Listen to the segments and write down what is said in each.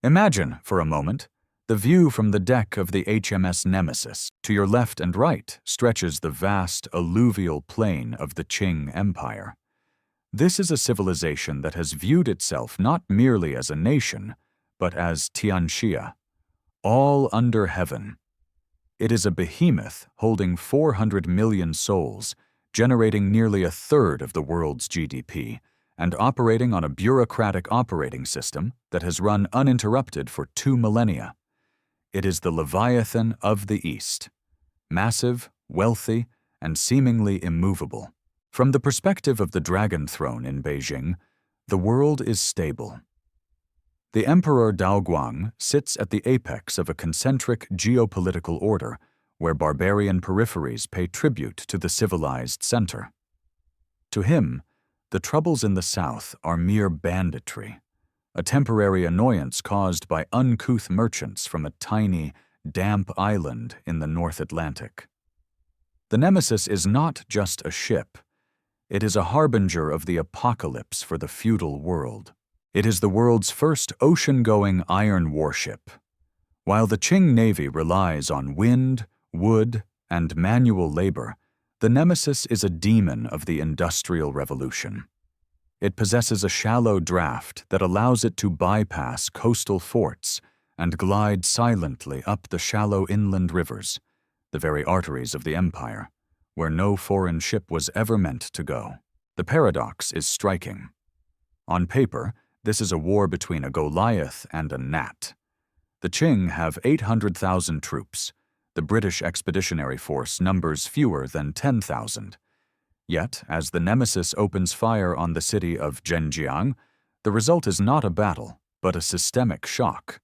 Imagine, for a moment, the view from the deck of the HMS Nemesis. To your left and right stretches the vast alluvial plain of the Qing Empire. This is a civilization that has viewed itself not merely as a nation, but as Tianxia, all under heaven. It is a behemoth holding 400 million souls, generating nearly a third of the world's GDP, and operating on a bureaucratic operating system that has run uninterrupted for 2 millennia. It is the Leviathan of the East, massive, wealthy, and seemingly immovable. From the perspective of the Dragon Throne in Beijing, the world is stable. The Emperor Daoguang sits at the apex of a concentric geopolitical order where barbarian peripheries pay tribute to the civilized center. To him, the troubles in the south are mere banditry, a temporary annoyance caused by uncouth merchants from a tiny, damp island in the North Atlantic. The Nemesis is not just a ship. It is a harbinger of the apocalypse for the feudal world. It is the world's first ocean-going iron warship. While the Qing Navy relies on wind, wood, and manual labor, the Nemesis is a demon of the Industrial Revolution. It possesses a shallow draft that allows it to bypass coastal forts and glide silently up the shallow inland rivers, the very arteries of the empire, where no foreign ship was ever meant to go. The paradox is striking. On paper, this is a war between a Goliath and a gnat. The Qing have 800,000 troops. The British Expeditionary Force numbers fewer than 10,000. Yet, as the Nemesis opens fire on the city of Zhenjiang, the result is not a battle, but a systemic shock.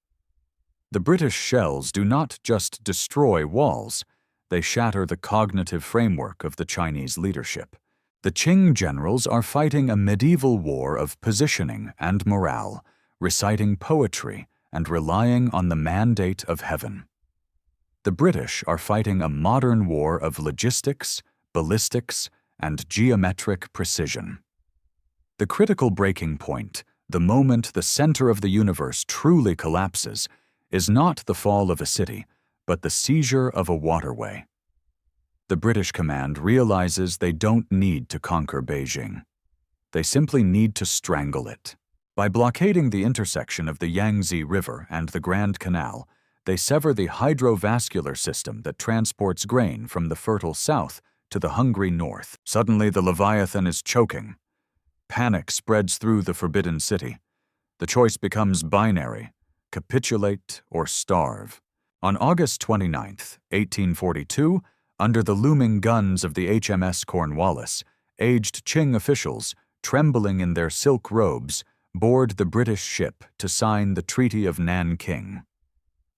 The British shells do not just destroy walls, they shatter the cognitive framework of the Chinese leadership. The Qing generals are fighting a medieval war of positioning and morale, reciting poetry and relying on the mandate of heaven. The British are fighting a modern war of logistics, ballistics, and geometric precision. The critical breaking point, the moment the center of the universe truly collapses, is not the fall of a city, but the seizure of a waterway. The British command realizes they don't need to conquer Beijing. They simply need to strangle it. By blockading the intersection of the Yangtze River and the Grand Canal, they sever the hydrovascular system that transports grain from the fertile south to the hungry north. Suddenly, the Leviathan is choking. Panic spreads through the Forbidden City. The choice becomes binary: capitulate or starve. On August 29, 1842, under the looming guns of the HMS Cornwallis, aged Qing officials, trembling in their silk robes, board the British ship to sign the Treaty of Nanking.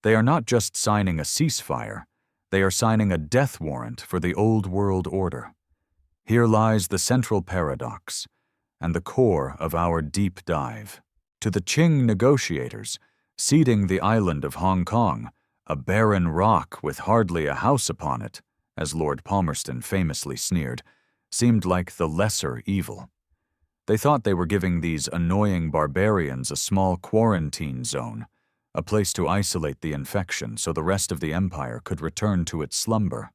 They are not just signing a ceasefire, they are signing a death warrant for the old world order. Here lies the central paradox and the core of our deep dive. To the Qing negotiators, ceding the island of Hong Kong, a barren rock with hardly a house upon it, as Lord Palmerston famously sneered, seemed like the lesser evil. They thought they were giving these annoying barbarians a small quarantine zone, a place to isolate the infection so the rest of the empire could return to its slumber.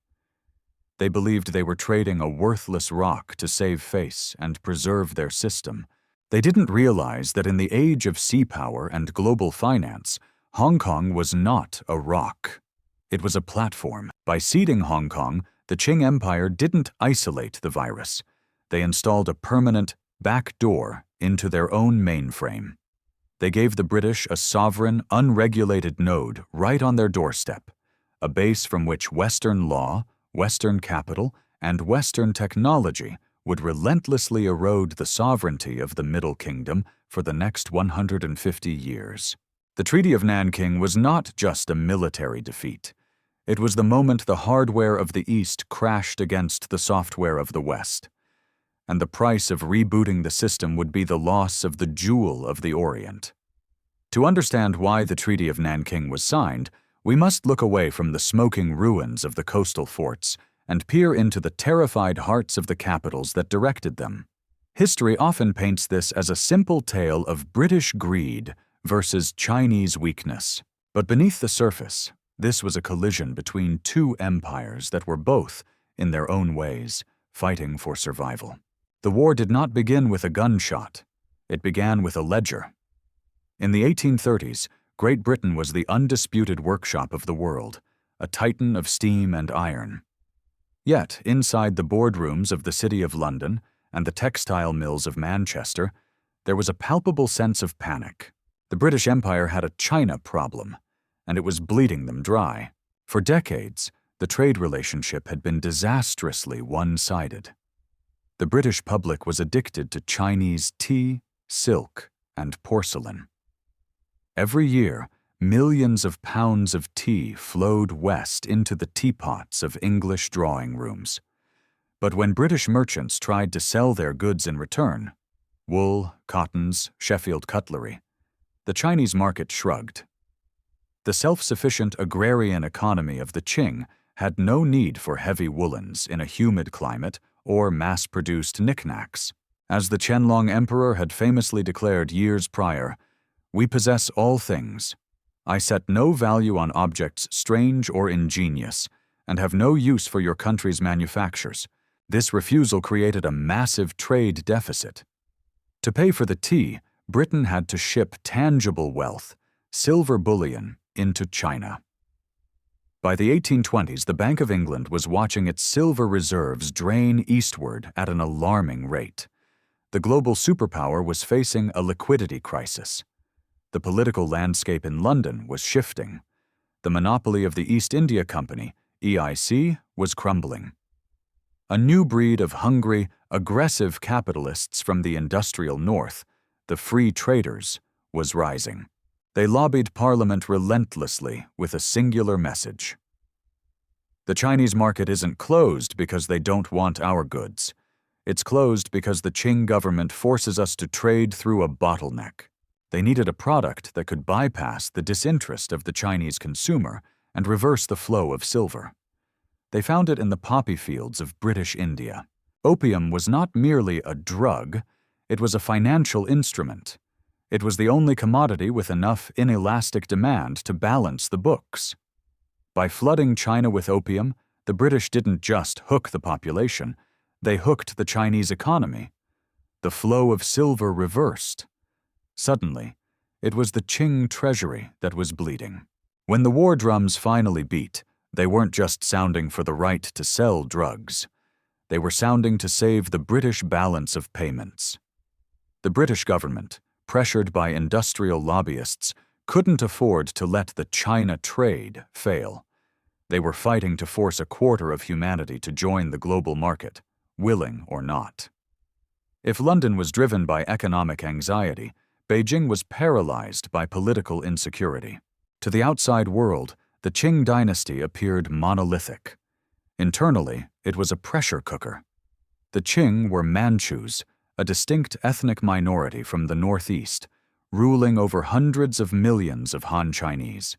They believed they were trading a worthless rock to save face and preserve their system. They didn't realize that in the age of sea power and global finance, Hong Kong was not a rock. It was a platform. By ceding Hong Kong, the Qing Empire didn't isolate the virus. They installed a permanent backdoor into their own mainframe. They gave the British a sovereign, unregulated node right on their doorstep, a base from which Western law, Western capital, and Western technology would relentlessly erode the sovereignty of the Middle Kingdom for the next 150 years. The Treaty of Nanking was not just a military defeat. It was the moment the hardware of the East crashed against the software of the West. And the price of rebooting the system would be the loss of the jewel of the Orient. To understand why the Treaty of Nanking was signed, we must look away from the smoking ruins of the coastal forts and peer into the terrified hearts of the capitals that directed them. History often paints this as a simple tale of British greed versus Chinese weakness. But beneath the surface, this was a collision between two empires that were both, in their own ways, fighting for survival. The war did not begin with a gunshot. It began with a ledger. In the 1830s, Great Britain was the undisputed workshop of the world, a titan of steam and iron. Yet, inside the boardrooms of the City of London and the textile mills of Manchester, there was a palpable sense of panic. The British Empire had a China problem, and it was bleeding them dry. For decades, the trade relationship had been disastrously one-sided. The British public was addicted to Chinese tea, silk, and porcelain. Every year, millions of pounds of tea flowed west into the teapots of English drawing rooms. But when British merchants tried to sell their goods in return, wool, cottons, Sheffield cutlery, the Chinese market shrugged. The self-sufficient agrarian economy of the Qing had no need for heavy woolens in a humid climate or mass-produced knickknacks. As the Qianlong Emperor had famously declared years prior, "We possess all things. I set no value on objects strange or ingenious, and have no use for your country's manufactures." This refusal created a massive trade deficit. To pay for the tea, Britain had to ship tangible wealth, silver bullion, into China. By the 1820s, the Bank of England was watching its silver reserves drain eastward at an alarming rate. The global superpower was facing a liquidity crisis. The political landscape in London was shifting. The monopoly of the East India Company, EIC, was crumbling. A new breed of hungry, aggressive capitalists from the industrial north, the free traders, was rising. They lobbied Parliament relentlessly with a singular message. The Chinese market isn't closed because they don't want our goods. It's closed because the Qing government forces us to trade through a bottleneck. They needed a product that could bypass the disinterest of the Chinese consumer and reverse the flow of silver. They found it in the poppy fields of British India. Opium was not merely a drug, it was a financial instrument. It was the only commodity with enough inelastic demand to balance the books. By flooding China with opium, the British didn't just hook the population, they hooked the Chinese economy. The flow of silver reversed. Suddenly, it was the Qing treasury that was bleeding. When the war drums finally beat, they weren't just sounding for the right to sell drugs. They were sounding to save the British balance of payments. The British government, pressured by industrial lobbyists, couldn't afford to let the China trade fail. They were fighting to force a quarter of humanity to join the global market, willing or not. If London was driven by economic anxiety, Beijing was paralyzed by political insecurity. To the outside world, the Qing dynasty appeared monolithic. Internally, it was a pressure cooker. The Qing were Manchus, a distinct ethnic minority from the northeast, ruling over hundreds of millions of Han Chinese.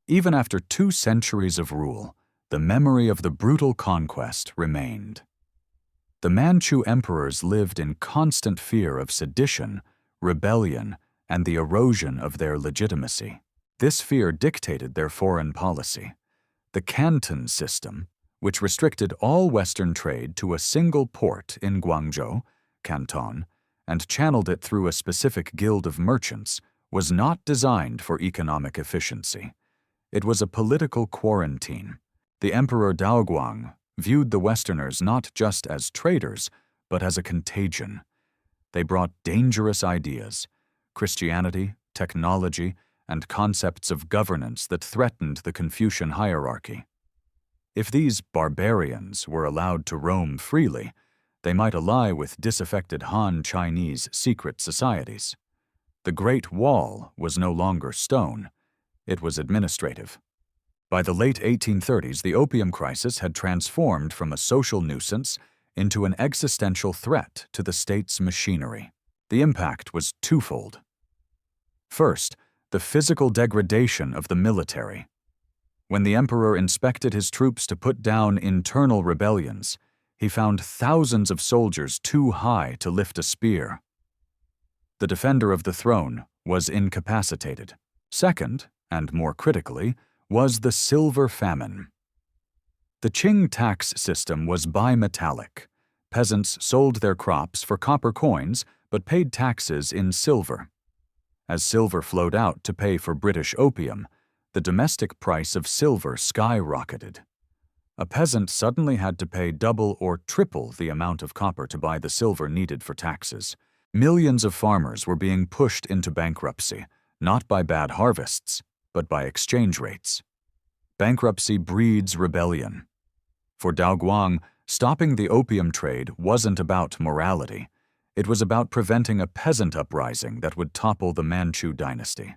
Even after 2 centuries of rule, the memory of the brutal conquest remained. The Manchu emperors lived in constant fear of sedition, rebellion, and the erosion of their legitimacy. This fear dictated their foreign policy. The Canton system, which restricted all Western trade to a single port in Guangzhou, Canton, and channeled it through a specific guild of merchants, was not designed for economic efficiency. It was a political quarantine. The Emperor Daoguang viewed the Westerners not just as traders, but as a contagion. They brought dangerous ideas, Christianity, technology, and concepts of governance that threatened the Confucian hierarchy. If these barbarians were allowed to roam freely, they might ally with disaffected Han Chinese secret societies. The Great Wall was no longer stone, it was administrative. By the late 1830s, the opium crisis had transformed from a social nuisance into an existential threat to the state's machinery. The impact was twofold. First, the physical degradation of the military. When the emperor inspected his troops to put down internal rebellions, he found thousands of soldiers too high to lift a spear. The defender of the throne, was incapacitated. Second, and more critically, was the silver famine. The Qing tax system was bimetallic. Peasants sold their crops for copper coins but paid taxes in silver. As silver flowed out to pay for British opium, the domestic price of silver skyrocketed. A peasant suddenly had to pay double or triple the amount of copper to buy the silver needed for taxes. Millions of farmers were being pushed into bankruptcy, not by bad harvests, but by exchange rates. Bankruptcy breeds rebellion. For Dao Guang, stopping the opium trade wasn't about morality. It was about preventing a peasant uprising that would topple the Manchu dynasty.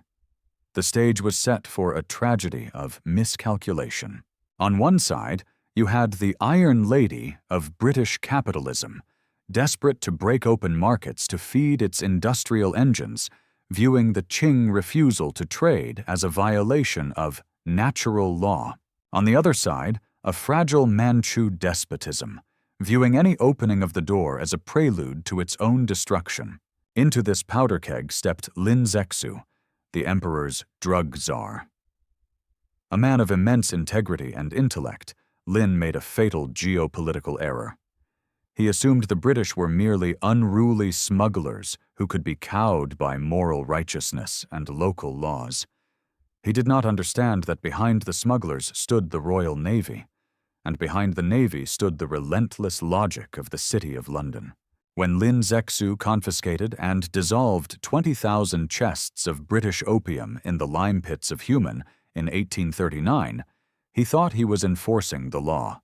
The stage was set for a tragedy of miscalculation. On one side, you had the Iron Lady of British capitalism, desperate to break open markets to feed its industrial engines, viewing the Qing refusal to trade as a violation of natural law. On the other side, a fragile Manchu despotism, viewing any opening of the door as a prelude to its own destruction. Into this powder keg stepped Lin Zexu, the emperor's drug czar. A man of immense integrity and intellect, Lin made a fatal geopolitical error. He assumed the British were merely unruly smugglers who could be cowed by moral righteousness and local laws. He did not understand that behind the smugglers stood the Royal Navy, and behind the Navy stood the relentless logic of the City of London. When Lin Zexu confiscated and dissolved 20,000 chests of British opium in the lime pits of Human in 1839, he thought he was enforcing the law.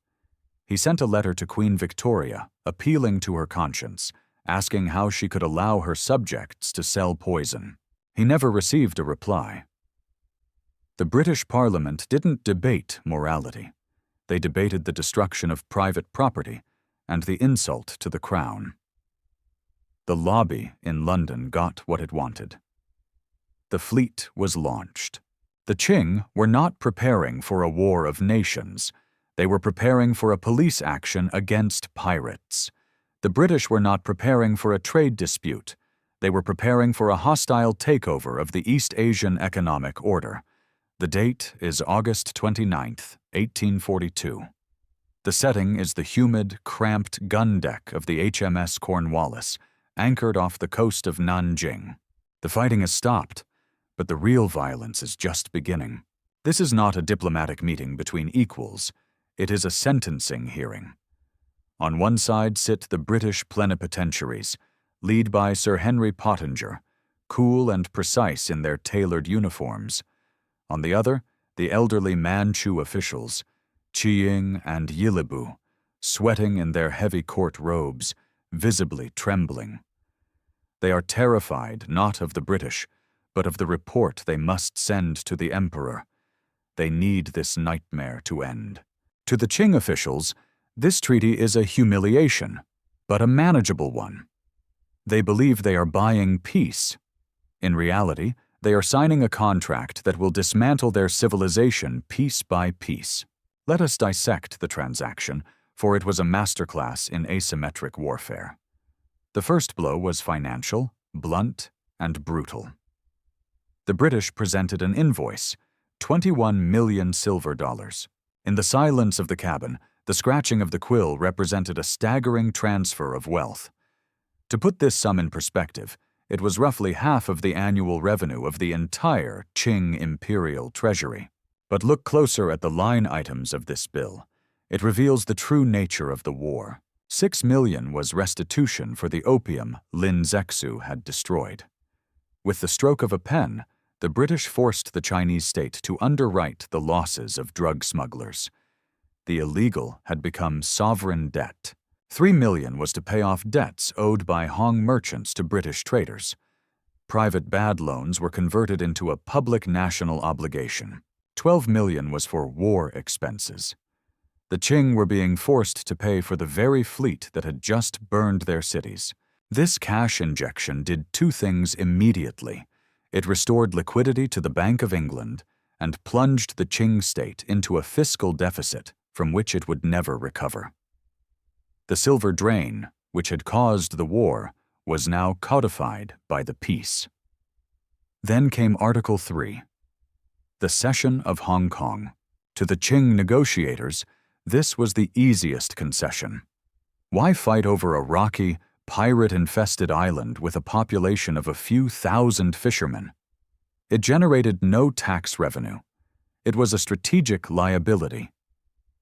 He sent a letter to Queen Victoria, appealing to her conscience, asking how she could allow her subjects to sell poison. He never received a reply. The British Parliament didn't debate morality. They debated the destruction of private property and the insult to the Crown. The lobby in London got what it wanted. The fleet was launched. The Qing were not preparing for a war of nations. They were preparing for a police action against pirates. The British were not preparing for a trade dispute. They were preparing for a hostile takeover of the East Asian Economic Order. The date is August 29th, 1842. The setting is the humid, cramped gun deck of the HMS Cornwallis, anchored off the coast of Nanjing. The fighting has stopped, but the real violence is just beginning. This is not a diplomatic meeting between equals. It is a sentencing hearing. On one side sit the British plenipotentiaries, led by Sir Henry Pottinger, cool and precise in their tailored uniforms. On the other, the elderly Manchu officials, Qiying and Yilibu, sweating in their heavy court robes, visibly trembling. They are terrified not of the British, but of the report they must send to the emperor. They need this nightmare to end. To the Qing officials, this treaty is a humiliation, but a manageable one. They believe they are buying peace. In reality, they are signing a contract that will dismantle their civilization piece by piece. Let us dissect the transaction, for it was a masterclass in asymmetric warfare. The first blow was financial, blunt, and brutal. The British presented an invoice, 21 million silver dollars. In the silence of the cabin, the scratching of the quill represented a staggering transfer of wealth. To put this sum in perspective, it was roughly half of the annual revenue of the entire Qing imperial treasury. But look closer at the line items of this bill. It reveals the true nature of the war. 6 million was restitution for the opium Lin Zexu had destroyed. With the stroke of a pen, the British forced the Chinese state to underwrite the losses of drug smugglers. The illegal had become sovereign debt. 3 million was to pay off debts owed by Hong merchants to British traders. Private bad loans were converted into a public national obligation. 12 million was for war expenses. The Qing were being forced to pay for the very fleet that had just burned their cities. This cash injection did two things immediately. It restored liquidity to the Bank of England and plunged the Qing state into a fiscal deficit from which it would never recover. The silver drain, which had caused the war, was now codified by the peace. Then came Article 3, the cession of Hong Kong. To the Qing negotiators, this was the easiest concession. Why fight over a rocky, pirate-infested island with a population of a few thousand fishermen? It generated no tax revenue. It was a strategic liability.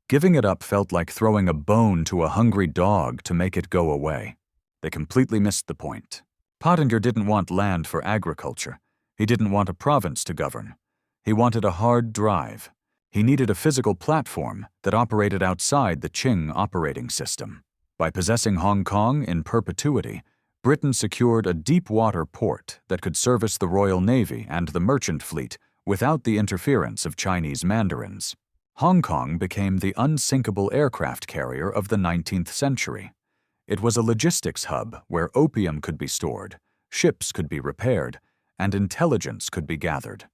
Giving it up felt like throwing a bone to a hungry dog to make it go away. They completely missed the point. Pottinger didn't want land for agriculture. He didn't want a province to govern. He wanted a hard drive. He needed a physical platform that operated outside the Qing operating system. By possessing Hong Kong in perpetuity, Britain secured a deep-water port that could service the Royal Navy and the merchant fleet without the interference of Chinese mandarins. Hong Kong became the unsinkable aircraft carrier of the 19th century. It was a logistics hub where opium could be stored, ships could be repaired, and intelligence could be gathered.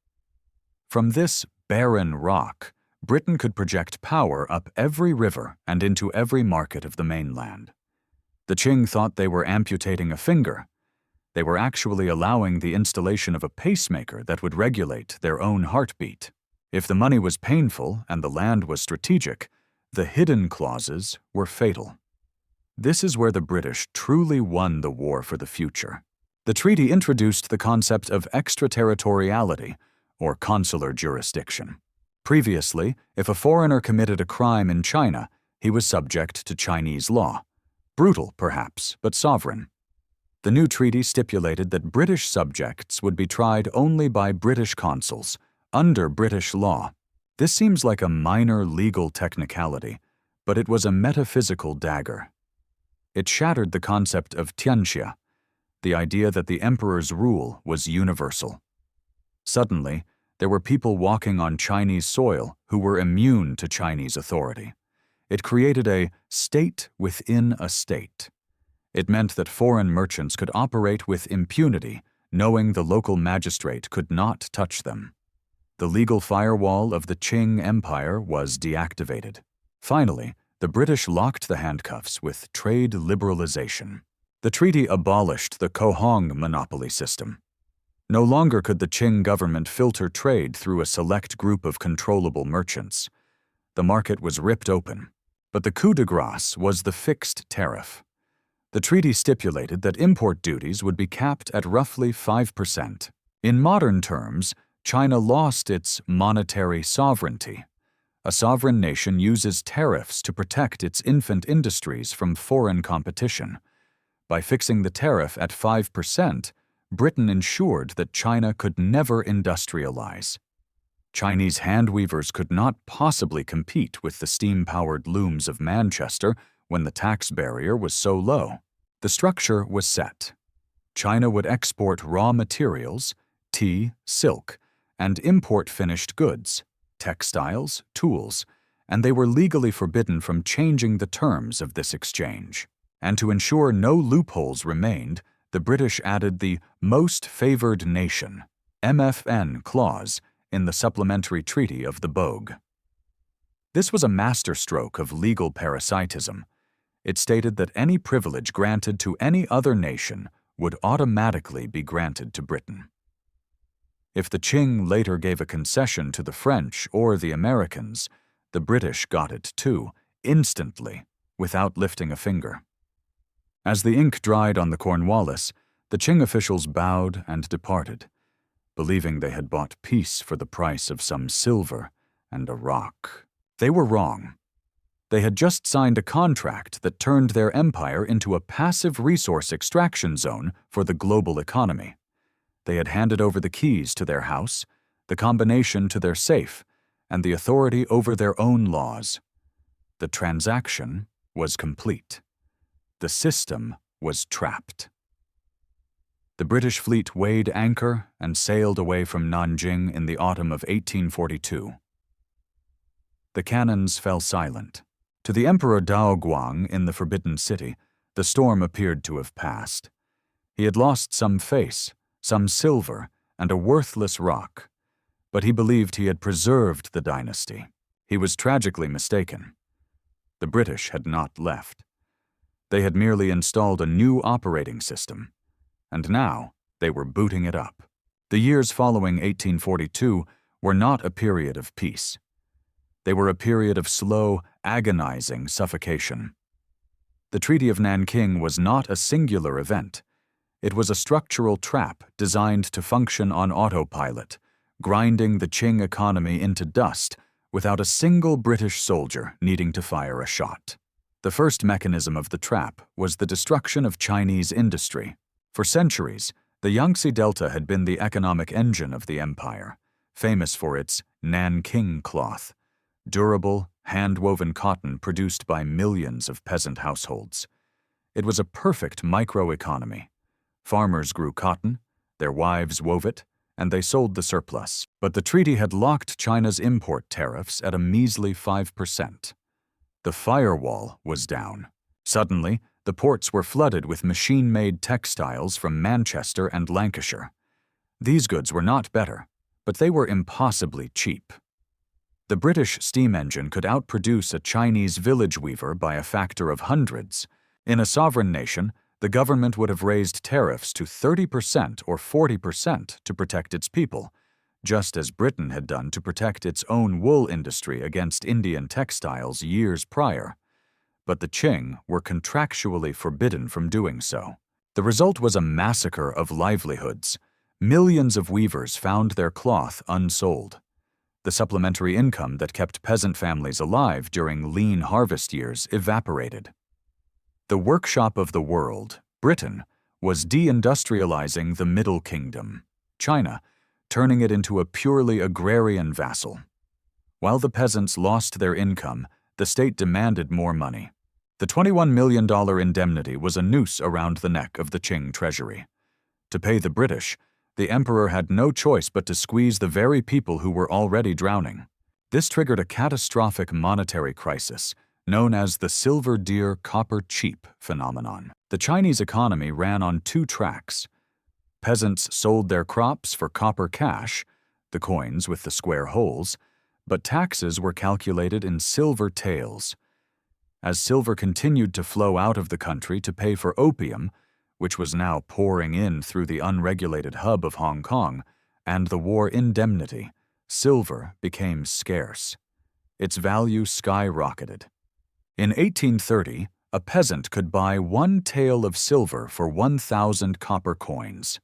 From this barren rock, Britain could project power up every river and into every market of the mainland. The Qing thought they were amputating a finger. They were actually allowing the installation of a pacemaker that would regulate their own heartbeat. If the money was painful and the land was strategic, the hidden clauses were fatal. This is where the British truly won the war for the future. The treaty introduced the concept of extraterritoriality, or consular jurisdiction. Previously, if a foreigner committed a crime in China, he was subject to Chinese law. Brutal, perhaps, but sovereign. The new treaty stipulated that British subjects would be tried only by British consuls, under British law. This seems like a minor legal technicality, but it was a metaphysical dagger. It shattered the concept of tianxia, the idea that the emperor's rule was universal. Suddenly, there were people walking on Chinese soil who were immune to Chinese authority. It created a state within a state. It meant that foreign merchants could operate with impunity, knowing the local magistrate could not touch them. The legal firewall of the Qing Empire was deactivated. Finally, the British locked the handcuffs with trade liberalization. The treaty abolished the Kohong monopoly system. No longer could the Qing government filter trade through a select group of controllable merchants. The market was ripped open. But the coup de grace was the fixed tariff. The treaty stipulated that import duties would be capped at roughly 5%. In modern terms, China lost its monetary sovereignty. A sovereign nation uses tariffs to protect its infant industries from foreign competition. By fixing the tariff at 5%, Britain ensured that China could never industrialize. Chinese handweavers could not possibly compete with the steam-powered looms of Manchester when the tax barrier was so low. The structure was set. China would export raw materials, tea, silk, and import finished goods, textiles, tools, and they were legally forbidden from changing the terms of this exchange. And to ensure no loopholes remained, the British added the Most Favored Nation, MFN clause, in the supplementary Treaty of the Bogue. This was a masterstroke of legal parasitism. It stated that any privilege granted to any other nation would automatically be granted to Britain. If the Qing later gave a concession to the French or the Americans, the British got it too, instantly, without lifting a finger. As the ink dried on the Cornwallis, the Qing officials bowed and departed, believing they had bought peace for the price of some silver and a rock. They were wrong. They had just signed a contract that turned their empire into a passive resource extraction zone for the global economy. They had handed over the keys to their house, the combination to their safe, and the authority over their own laws. The transaction was complete. The system was trapped. The British fleet weighed anchor and sailed away from Nanjing in the autumn of 1842. The cannons fell silent. To the Emperor Daoguang in the Forbidden City, the storm appeared to have passed. He had lost some face, some silver, and a worthless rock, but he believed he had preserved the dynasty. He was tragically mistaken. The British had not left. They had merely installed a new operating system, and now they were booting it up. The years following 1842 were not a period of peace. They were a period of slow, agonizing suffocation. The Treaty of Nanking was not a singular event. It was a structural trap designed to function on autopilot, grinding the Qing economy into dust without a single British soldier needing to fire a shot. The first mechanism of the trap was the destruction of Chinese industry. For centuries, the Yangtze Delta had been the economic engine of the empire, famous for its Nanking cloth, durable, hand-woven cotton produced by millions of peasant households. It was a perfect microeconomy. Farmers grew cotton, their wives wove it, and they sold the surplus. But the treaty had locked China's import tariffs at a measly 5%. The firewall was down. Suddenly, the ports were flooded with machine-made textiles from Manchester and Lancashire. These goods were not better, but they were impossibly cheap. The British steam engine could outproduce a Chinese village weaver by a factor of hundreds. In a sovereign nation, the government would have raised tariffs to 30% or 40% to protect its people, just as Britain had done to protect its own wool industry against Indian textiles years prior. But the Qing were contractually forbidden from doing so. The result was a massacre of livelihoods. Millions of weavers found their cloth unsold. The supplementary income that kept peasant families alive during lean harvest years evaporated. The workshop of the world, Britain, was deindustrializing the Middle Kingdom, China, turning it into a purely agrarian vassal. While the peasants lost their income, the state demanded more money. The $21 million indemnity was a noose around the neck of the Qing treasury. To pay the British, the emperor had no choice but to squeeze the very people who were already drowning. This triggered a catastrophic monetary crisis, known as the silver dear copper cheap phenomenon. The Chinese economy ran on two tracks. Peasants sold their crops for copper cash, the coins with the square holes, but taxes were calculated in silver taels. As silver continued to flow out of the country to pay for opium, which was now pouring in through the unregulated hub of Hong Kong, and the war indemnity, silver became scarce. Its value skyrocketed. In 1830, a peasant could buy one tael of silver for 1,000 copper coins.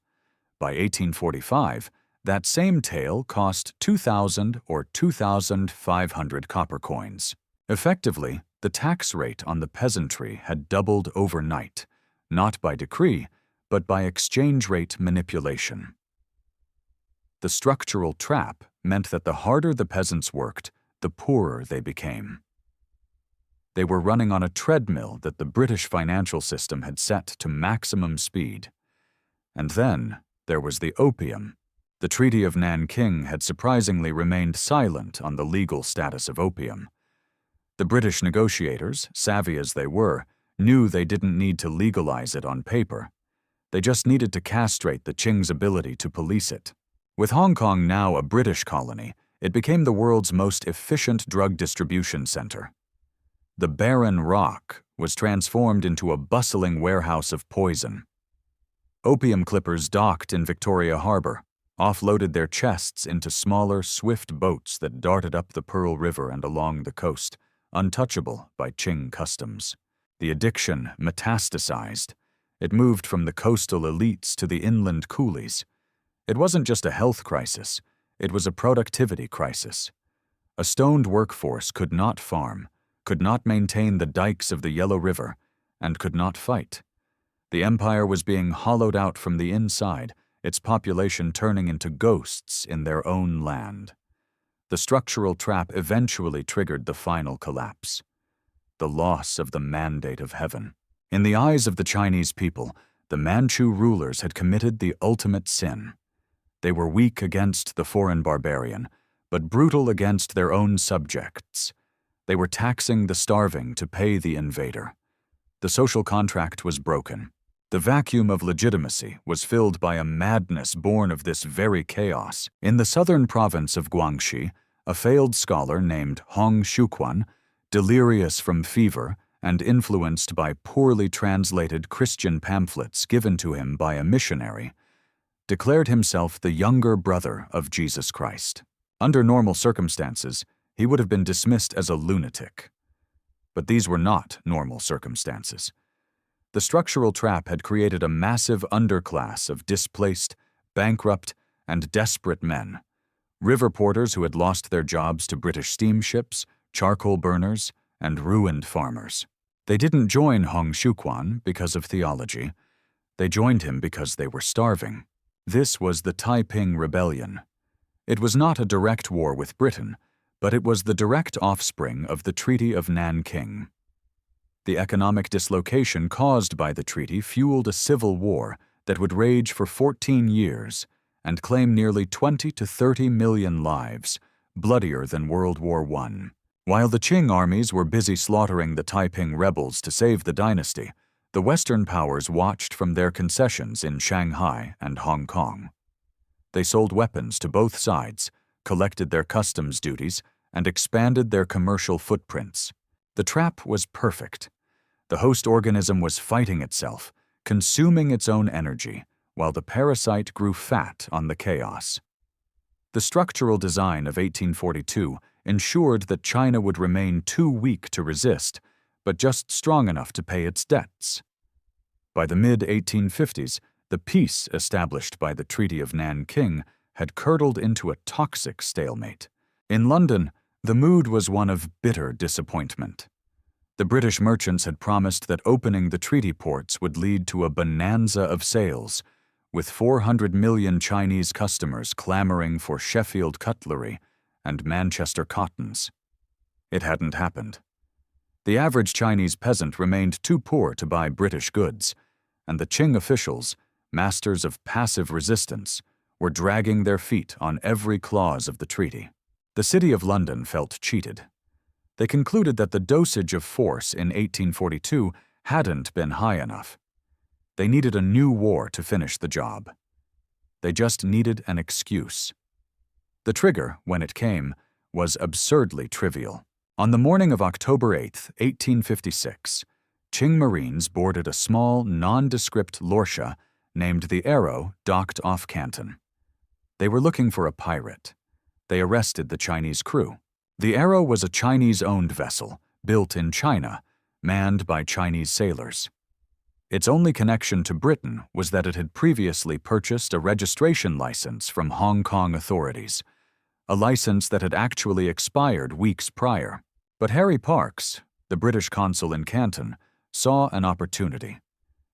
By 1845, that same tael cost 2,000 or 2,500 copper coins. Effectively, the tax rate on the peasantry had doubled overnight, not by decree, but by exchange rate manipulation. The structural trap meant that the harder the peasants worked, the poorer they became. They were running on a treadmill that the British financial system had set to maximum speed. And then there was the opium. The Treaty of Nanking had surprisingly remained silent on the legal status of opium. The British negotiators, savvy as they were, knew they didn't need to legalize it on paper. They just needed to castrate the Qing's ability to police it. With Hong Kong now a British colony, it became the world's most efficient drug distribution center. The barren rock was transformed into a bustling warehouse of poison. Opium clippers docked in Victoria Harbor, offloaded their chests into smaller, swift boats that darted up the Pearl River and along the coast, untouchable by Qing customs. The addiction metastasized. It moved from the coastal elites to the inland coolies. It wasn't just a health crisis, it was a productivity crisis. A stoned workforce could not farm, could not maintain the dikes of the Yellow River, and could not fight. The empire was being hollowed out from the inside, its population turning into ghosts in their own land. The structural trap eventually triggered the final collapse. The loss of the mandate of heaven. In the eyes of the Chinese people, the Manchu rulers had committed the ultimate sin. They were weak against the foreign barbarian, but brutal against their own subjects. They were taxing the starving to pay the invader. The social contract was broken. The vacuum of legitimacy was filled by a madness born of this very chaos. In the southern province of Guangxi, a failed scholar named Hong Xiuquan, delirious from fever and influenced by poorly translated Christian pamphlets given to him by a missionary, declared himself the younger brother of Jesus Christ. Under normal circumstances, he would have been dismissed as a lunatic. But these were not normal circumstances. The structural trap had created a massive underclass of displaced, bankrupt, and desperate men, river porters who had lost their jobs to British steamships, charcoal burners, and ruined farmers. They didn't join Hong Xiuquan because of theology. They joined him because they were starving. This was the Taiping Rebellion. It was not a direct war with Britain, but it was the direct offspring of the Treaty of Nanking. The economic dislocation caused by the treaty fueled a civil war that would rage for 14 years and claim nearly 20 to 30 million lives, bloodier than World War I. While the Qing armies were busy slaughtering the Taiping rebels to save the dynasty, the Western powers watched from their concessions in Shanghai and Hong Kong. They sold weapons to both sides, collected their customs duties, and expanded their commercial footprints. The trap was perfect. The host organism was fighting itself, consuming its own energy, while the parasite grew fat on the chaos. The structural design of 1842 ensured that China would remain too weak to resist, but just strong enough to pay its debts. By the mid-1850s, the peace established by the Treaty of Nanking had curdled into a toxic stalemate. In London, the mood was one of bitter disappointment. The British merchants had promised that opening the treaty ports would lead to a bonanza of sales, with 400 million Chinese customers clamoring for Sheffield cutlery and Manchester cottons. It hadn't happened. The average Chinese peasant remained too poor to buy British goods, and the Qing officials, masters of passive resistance, were dragging their feet on every clause of the treaty. The City of London felt cheated. They concluded that the dosage of force in 1842 hadn't been high enough. They needed a new war to finish the job. They just needed an excuse. The trigger, when it came, was absurdly trivial. On the morning of October 8, 1856, Qing Marines boarded a small, nondescript lorcha named the Arrow docked off Canton. They were looking for a pirate. They arrested the Chinese crew. The Arrow was a Chinese-owned vessel, built in China, manned by Chinese sailors. Its only connection to Britain was that it had previously purchased a registration license from Hong Kong authorities, a license that had actually expired weeks prior. But Harry Parkes, the British consul in Canton, saw an opportunity.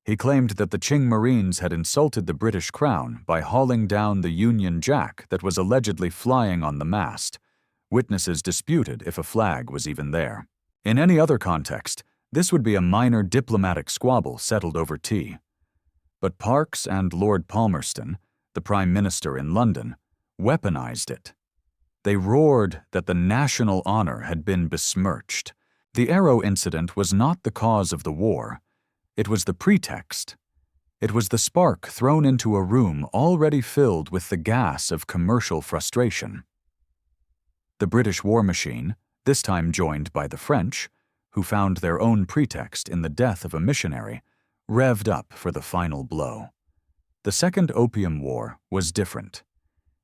He claimed that the Qing Marines had insulted the British Crown by hauling down the Union Jack that was allegedly flying on the mast. Witnesses disputed if a flag was even there. In any other context, this would be a minor diplomatic squabble settled over tea. But Parkes and Lord Palmerston, the Prime Minister in London, weaponized it. They roared that the national honor had been besmirched. The Arrow incident was not the cause of the war. It was the pretext. It was the spark thrown into a room already filled with the gas of commercial frustration. The British war machine, this time joined by the French, who found their own pretext in the death of a missionary, revved up for the final blow. The Second Opium War was different.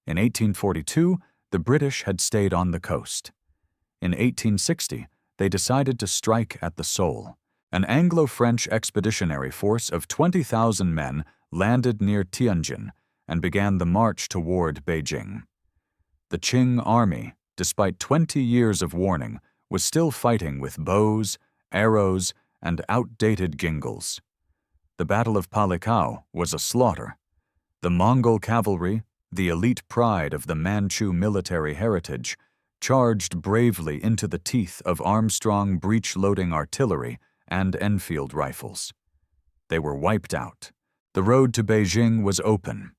In 1842, the British had stayed on the coast. In 1860, they decided to strike at the Soule. An Anglo-French expeditionary force of 20,000 men landed near Tianjin and began the march toward Beijing. The Qing army, despite 20 years of warning, was still fighting with bows, arrows, and outdated gingals. The Battle of Palikao was a slaughter. The Mongol cavalry, the elite pride of the Manchu military heritage, charged bravely into the teeth of Armstrong breech-loading artillery and Enfield rifles. They were wiped out. The road to Beijing was open.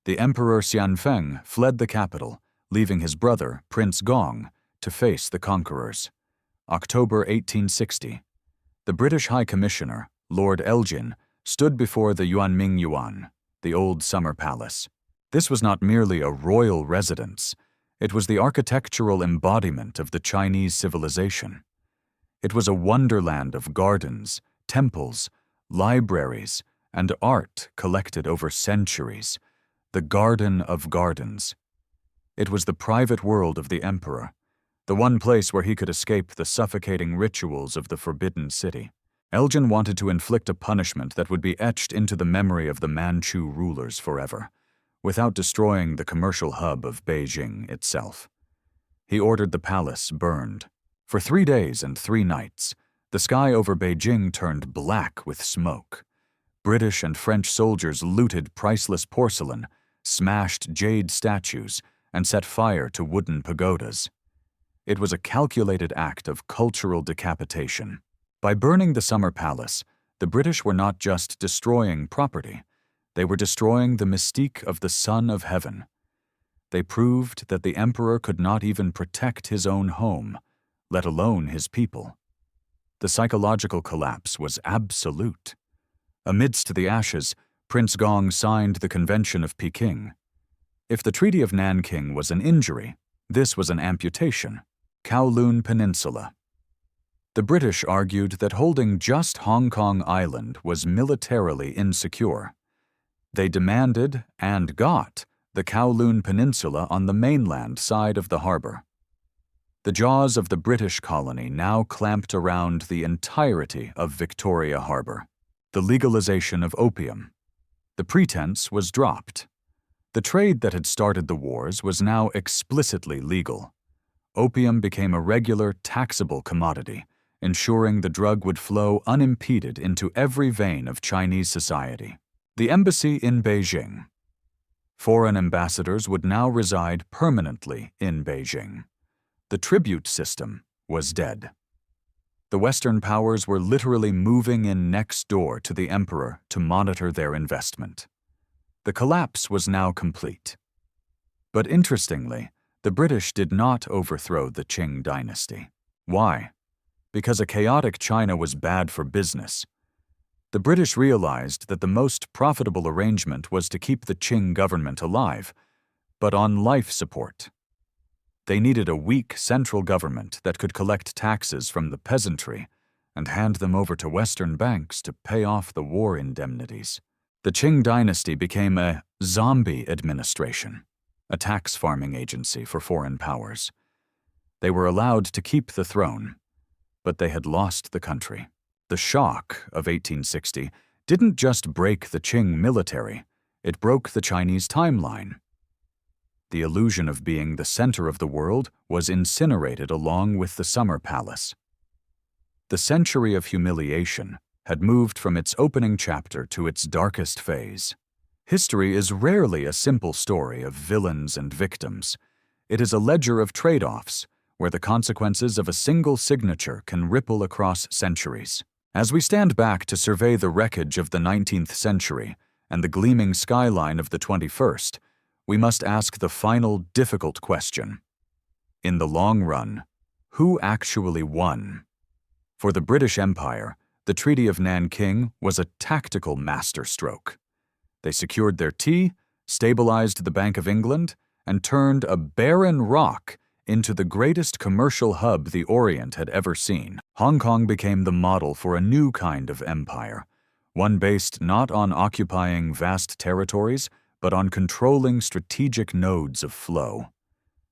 The Emperor Xianfeng fled the capital, leaving his brother, Prince Gong, to face the conquerors. October 1860. The British High Commissioner, Lord Elgin, stood before the Yuanming Yuan, the old summer palace. This was not merely a royal residence. It was the architectural embodiment of the Chinese civilization. It was a wonderland of gardens, temples, libraries, and art collected over centuries, the Garden of Gardens. It was the private world of the emperor, the one place where he could escape the suffocating rituals of the Forbidden City. Elgin wanted to inflict a punishment that would be etched into the memory of the Manchu rulers forever, without destroying the commercial hub of Beijing itself. He ordered the palace burned. For 3 days and 3 nights, the sky over Beijing turned black with smoke. British and French soldiers looted priceless porcelain, smashed jade statues, and set fire to wooden pagodas. It was a calculated act of cultural decapitation. By burning the Summer Palace, the British were not just destroying property, they were destroying the mystique of the Son of Heaven. They proved that the emperor could not even protect his own home, let alone his people. The psychological collapse was absolute. Amidst the ashes, Prince Gong signed the Convention of Peking. If the Treaty of Nanking was an injury, this was an amputation. Kowloon Peninsula. The British argued that holding just Hong Kong Island was militarily insecure. They demanded, and got, the Kowloon Peninsula on the mainland side of the harbor. The jaws of the British colony now clamped around the entirety of Victoria Harbor. The legalization of opium. The pretense was dropped. The trade that had started the wars was now explicitly legal. Opium became a regular, taxable commodity, ensuring the drug would flow unimpeded into every vein of Chinese society. The embassy in Beijing. Foreign ambassadors would now reside permanently in Beijing. The tribute system was dead. The Western powers were literally moving in next door to the emperor to monitor their investment. The collapse was now complete. But interestingly, the British did not overthrow the Qing dynasty. Why? Because a chaotic China was bad for business. The British realized that the most profitable arrangement was to keep the Qing government alive, but on life support. They needed a weak central government that could collect taxes from the peasantry and hand them over to Western banks to pay off the war indemnities. The Qing dynasty became a zombie administration, a tax farming agency for foreign powers. They were allowed to keep the throne, but they had lost the country. The shock of 1860 didn't just break the Qing military, it broke the Chinese timeline. The illusion of being the center of the world was incinerated along with the Summer Palace. The Century of Humiliation had moved from its opening chapter to its darkest phase. History is rarely a simple story of villains and victims. It is a ledger of trade-offs, where the consequences of a single signature can ripple across centuries. As we stand back to survey the wreckage of the 19th century and the gleaming skyline of the 21st, we must ask the final difficult question. In the long run, who actually won? For the British Empire, the Treaty of Nanking was a tactical masterstroke. They secured their tea, stabilized the Bank of England, and turned a barren rock into the greatest commercial hub the Orient had ever seen. Hong Kong became the model for a new kind of empire, one based not on occupying vast territories, but on controlling strategic nodes of flow.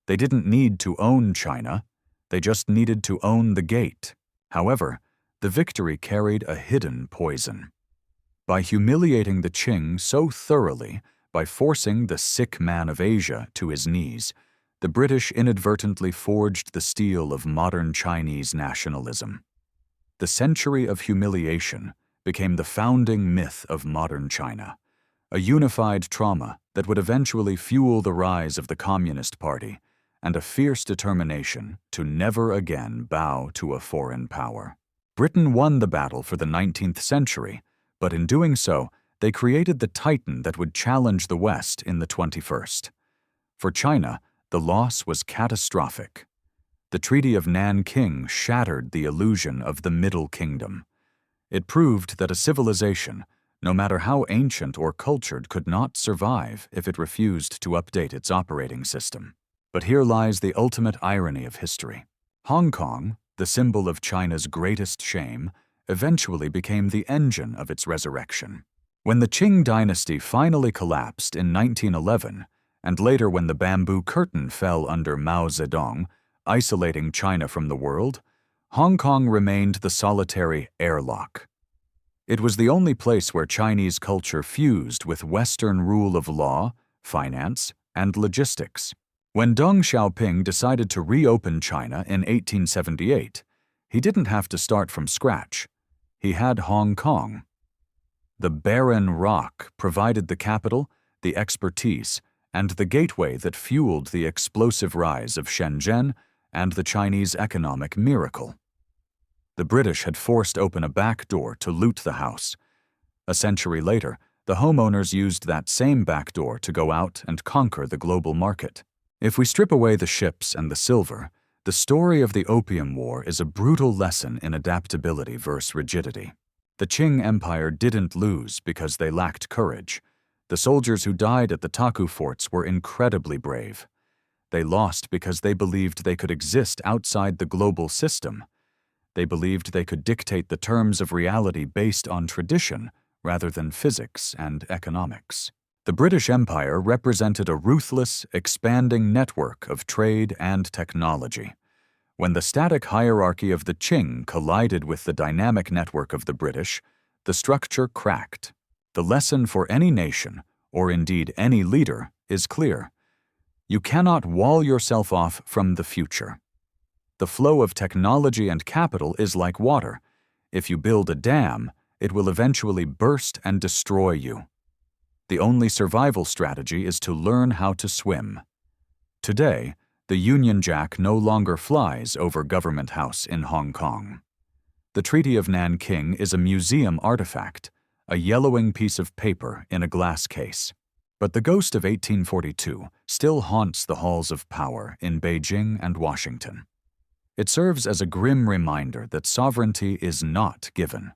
They didn't need to own China, they just needed to own the gate. However, the victory carried a hidden poison. By humiliating the Qing so thoroughly, by forcing the sick man of Asia to his knees, the British inadvertently forged the steel of modern Chinese nationalism. The Century of Humiliation became the founding myth of modern China, a unified trauma that would eventually fuel the rise of the Communist Party and a fierce determination to never again bow to a foreign power. Britain won the battle for the 19th century, but in doing so, they created the titan that would challenge the West in the 21st. For China, the loss was catastrophic. The Treaty of Nanking shattered the illusion of the Middle Kingdom. It proved that a civilization, no matter how ancient or cultured, could not survive if it refused to update its operating system. But here lies the ultimate irony of history. Hong Kong, the symbol of China's greatest shame, eventually became the engine of its resurrection. When the Qing dynasty finally collapsed in 1911, and later when the bamboo curtain fell under Mao Zedong, isolating China from the world, Hong Kong remained the solitary airlock. It was the only place where Chinese culture fused with Western rule of law, finance, and logistics. When Deng Xiaoping decided to reopen China in 1878, he didn't have to start from scratch. He had Hong Kong. The barren rock provided the capital, the expertise, and the gateway that fueled the explosive rise of Shenzhen and the Chinese economic miracle. The British had forced open a back door to loot the house. A century later, the homeowners used that same back door to go out and conquer the global market. If we strip away the ships and the silver, the story of the Opium War is a brutal lesson in adaptability versus rigidity. The Qing Empire didn't lose because they lacked courage. The soldiers who died at the Taku forts were incredibly brave. They lost because they believed they could exist outside the global system. They believed they could dictate the terms of reality based on tradition rather than physics and economics. The British Empire represented a ruthless, expanding network of trade and technology. When the static hierarchy of the Qing collided with the dynamic network of the British, the structure cracked. The lesson for any nation, or indeed any leader, is clear. You cannot wall yourself off from the future. The flow of technology and capital is like water. If you build a dam, it will eventually burst and destroy you. The only survival strategy is to learn how to swim. Today, the Union Jack no longer flies over Government House in Hong Kong. The Treaty of Nanking is a museum artifact, a yellowing piece of paper in a glass case. But the ghost of 1842 still haunts the halls of power in Beijing and Washington. It serves as a grim reminder that sovereignty is not given.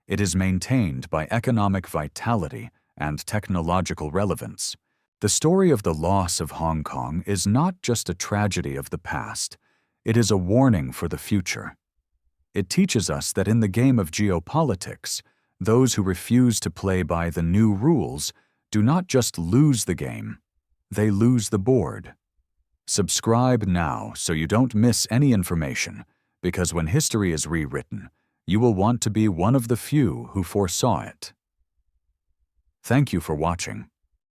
It is maintained by economic vitality and technological relevance. The story of the loss of Hong Kong is not just a tragedy of the past, it is a warning for the future. It teaches us that in the game of geopolitics, those who refuse to play by the new rules do not just lose the game, they lose the board. Subscribe now so you don't miss any information, because when history is rewritten, you will want to be one of the few who foresaw it. Thank you for watching.